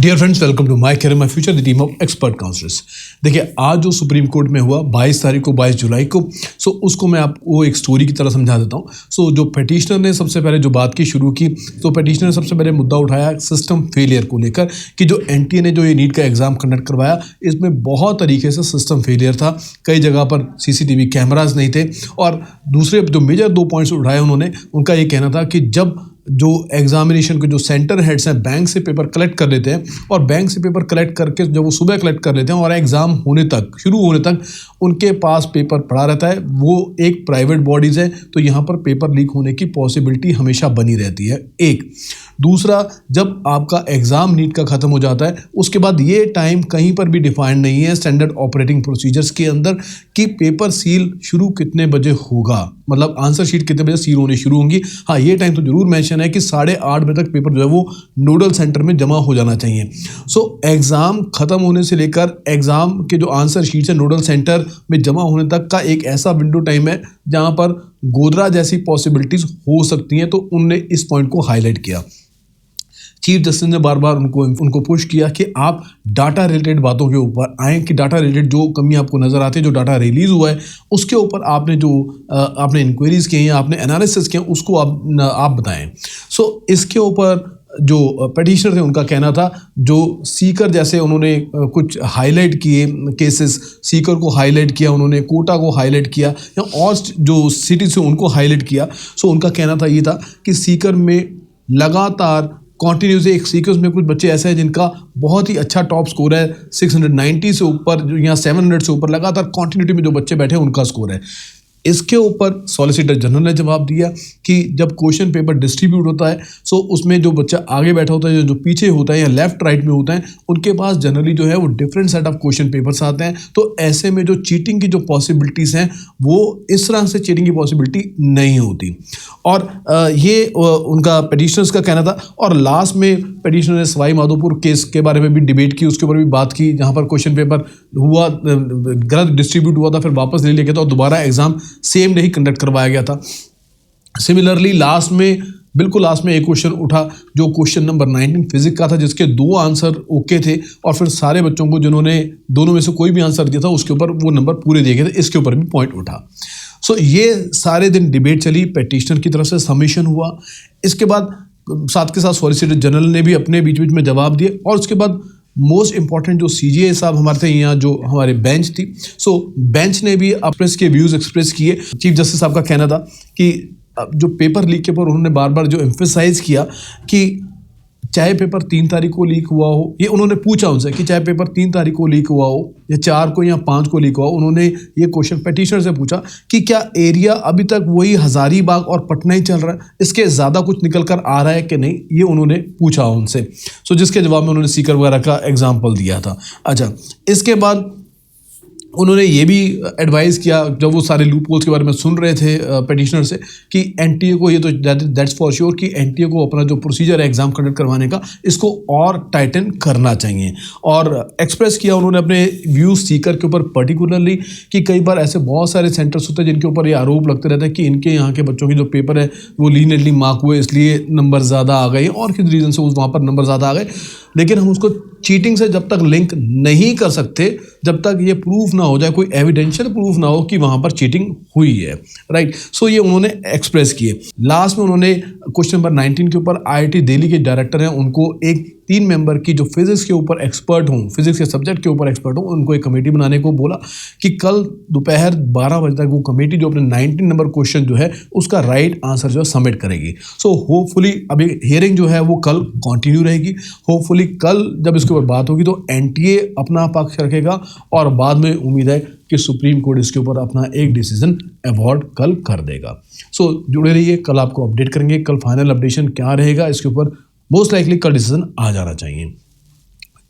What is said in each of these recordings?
Dear friends, welcome to my career my future, the team of expert counsellors. देखिए, आज जो supreme court में हुआ 22 तारीख को, 22 जुलाई को, सो उसको मैं आपको एक स्टोरी की तरह समझा देता हूँ। सो जो पिटिशनर ने सबसे पहले जो बात की शुरू की, तो पिटिशनर ने सबसे पहले मुद्दा उठाया सिस्टम फेलियर को लेकर कि जो एनटीए ने जो ये नीट का एग्जाम कंडक्ट करवाया, इसमें बहुत तरीके से सिस्टम फेलियर था। कई जगह पर सीसीटीवी कैमराज नहीं थे। और दूसरे जो मेजर 2 पॉइंट्स उठाए उन्होंने, उनका ये कहना था कि जब जो एग्जामिनेशन के जो सेंटर हेड्स हैं बैंक से पेपर कलेक्ट कर लेते हैं, और बैंक से पेपर कलेक्ट करके जब वो सुबह कलेक्ट कर लेते हैं और एग्ज़ाम होने तक, शुरू होने तक उनके पास पेपर पड़ा रहता है, वो एक प्राइवेट बॉडीज़ है, तो यहाँ पर पेपर लीक होने की पॉसिबिलिटी हमेशा बनी रहती है। एक दूसरा, जब आपका एग्ज़ाम नीट का ख़त्म हो जाता है, उसके बाद ये टाइम कहीं पर भी डिफाइंड नहीं है स्टैंडर्ड ऑपरेटिंग प्रोसीजर्स के अंदर कि पेपर सील शुरू कितने बजे होगा, मतलब आंसर शीट कितने बजे सील होनी शुरू होंगी। हाँ, ये टाइम तो जरूर मेंशन है कि 8:30 बजे तक पेपर जो है वो नोडल सेंटर में जमा हो जाना चाहिए। सो एग्ज़ाम ख़त्म होने से लेकर एग्ज़ाम के जो आंसर शीट्स है नोडल सेंटर में जमा होने तक का एक ऐसा विंडो टाइम है जहाँ पर गोदरा जैसी पॉसिबिलिटीज़ हो सकती हैं। तो उनने इस पॉइंट को हाईलाइट किया। चीफ जस्टिस ने बार बार उनको पुश किया कि आप डाटा रिलेटेड बातों के ऊपर आएँ, कि डाटा रिलेटेड जो कमी आपको नज़र आती है, जो डाटा रिलीज़ हुआ है उसके ऊपर आपने जो आपने इंक्वायरीज़ की हैं, आपने एनालिसिस किया, उसको आप बताएं। सो इसके ऊपर जो पिटिशनर थे उनका कहना था, जो सीकर जैसे उन्होंने कुछ हाईलाइट किए केसेस, सीकर को हाईलाइट किया उन्होंने, कोटा को हाईलाइट किया, या और जो सिटीज़ थे उनको हाईलाइट किया। सो उनका कहना था ये था कि सीकर में लगातार कॉन्टीन्यूस एक सीक्वेंस में कुछ बच्चे ऐसे हैं जिनका बहुत ही अच्छा टॉप स्कोर है, 690 से ऊपर या 700 से ऊपर लगातार कॉन्टिन्यूटी में जो बच्चे बैठे हैं उनका स्कोर है। इसके ऊपर सॉलिसिटर जनरल ने जवाब दिया कि जब क्वेश्चन पेपर डिस्ट्रीब्यूट होता है, सो उसमें जो बच्चा आगे बैठा होता है, जो पीछे होता है या लेफ्ट राइट में होता है, उनके पास जनरली जो है वो different set of question papers आते हैं। तो ऐसे में जो चीटिंग की जो पॉसिबिलिटीज़ हैं वो इस तरह से चीटिंग की पॉसिबिलिटी नहीं होती। और ये उनका पिटिशनर्स का कहना था। और लास्ट में पिटिशनर ने सवाई माधोपुर केस के बारे में भी डिबेट की, उसके ऊपर भी बात की, जहाँ पर क्वेश्चन पेपर हुआ गलत डिस्ट्रीब्यूट हुआ था, फिर वापस ले लिया गया था और दोबारा एग्जाम सेम डे ही कंडक्ट करवाया गया था। सिमिलरली लास्ट में, बिल्कुल लास्ट में एक क्वेश्चन उठा जो क्वेश्चन नंबर 19 फिजिक्स का था, जिसके 2 आंसर ओके थे, और फिर सारे बच्चों को जिन्होंने दोनों में से कोई भी आंसर दिया था उसके ऊपर वो नंबर पूरे दिए गए थे। इसके ऊपर भी पॉइंट उठा। सो ये सारे दिन डिबेट चली, पिटिशनर की तरफ से सबमिशन हुआ। इसके बाद साथ के साथ सॉलिसिटर जनरल ने भी अपने बीच बीच में जवाब दिए, और उसके बाद मोस्ट इंपॉर्टेंट जो सीजीए साहब हमारे थे यहाँ, जो हमारे बेंच थी, सो बेंच ने भी अपने के व्यूज़ एक्सप्रेस किए। चीफ जस्टिस साहब का कहना था कि जो पेपर लीक के ऊपर उन्होंने बार बार जो एम्फेसाइज किया कि चाहे पेपर 3 तारीख को लीक हुआ हो, ये उन्होंने पूछा उनसे कि चाहे पेपर 3 तारीख को लीक हुआ हो या 4 को या 5 को लीक हुआ हो, उन्होंने ये क्वेश्चन पिटिशनर से पूछा कि क्या एरिया अभी तक वही हज़ारीबाग और पटना ही चल रहा है, इसके ज़्यादा कुछ निकल कर आ रहा है कि नहीं, ये उन्होंने पूछा उनसे। सो जिसके जवाब में उन्होंने सीकर वगैरह का एग्जाम्पल दिया था। अच्छा, इसके बाद उन्होंने ये भी एडवाइस किया, जब वो सारे लूप होल्स के बारे में सुन रहे थे पिटिशनर से, कि एनटीए को, ये तो दैट्स फॉर श्योर कि एनटीए को अपना जो प्रोसीजर है एग्जाम कंडक्ट करवाने का, इसको और टाइटन करना चाहिए। और एक्सप्रेस किया उन्होंने अपने व्यूज़ सीकर के ऊपर पर्टिकुलरली, कि कई बार ऐसे बहुत सारे सेंटर्स होते हैं जिनके ऊपर ये आरोप लगते रहता है कि इनके यहाँ के बच्चों की जो पेपर है वो लीनियरली मार्क हुए, इसलिए नंबर ज़्यादा आ गए, और किस रीज़न से वहाँ पर नंबर ज़्यादा आ गए। लेकिन हम उसको चीटिंग से जब तक लिंक नहीं कर सकते, जब तक ये प्रूफ ना हो जाए, कोई एविडेंशियल प्रूफ ना हो कि वहाँ पर चीटिंग हुई है, राइट। सो ये उन्होंने एक्सप्रेस किए। लास्ट में उन्होंने क्वेश्चन नंबर 19 के ऊपर आईआईटी दिल्ली के डायरेक्टर हैं, उनको एक 3 मेंबर की जो फिजिक्स के ऊपर एक्सपर्ट हों, फिजिक्स के सब्जेक्ट के ऊपर एक्सपर्ट हों, उनको एक कमेटी बनाने को बोला कि कल दोपहर 12 बजे तक वो कमेटी जो अपने 19 नंबर क्वेश्चन जो है उसका राइट आंसर जो है सबमिट करेगी। सो होपफुली अभी हियरिंग जो है वो कल कंटिन्यू रहेगी। होपफुली कल जब इसके ऊपर बात होगी तो एनटीए अपना पक्ष रखेगा, और बाद में उम्मीद है कि सुप्रीम कोर्ट इसके ऊपर अपना एक डिसीजन अवॉर्ड कल कर देगा। सो जुड़े रहिए, कल आपको अपडेट करेंगे, कल फाइनल अपडेशन क्या रहेगा इसके ऊपर मोस्ट लाइकली कल डिसीजन आ जाना चाहिए।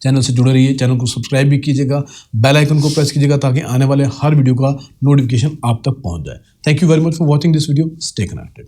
चैनल से जुड़े रहिए, चैनल को सब्सक्राइब भी कीजिएगा, बेल आइकन को प्रेस कीजिएगा ताकि आने वाले हर वीडियो का नोटिफिकेशन आप तक पहुंच जाए। Thank you very much for watching this video. Stay connected.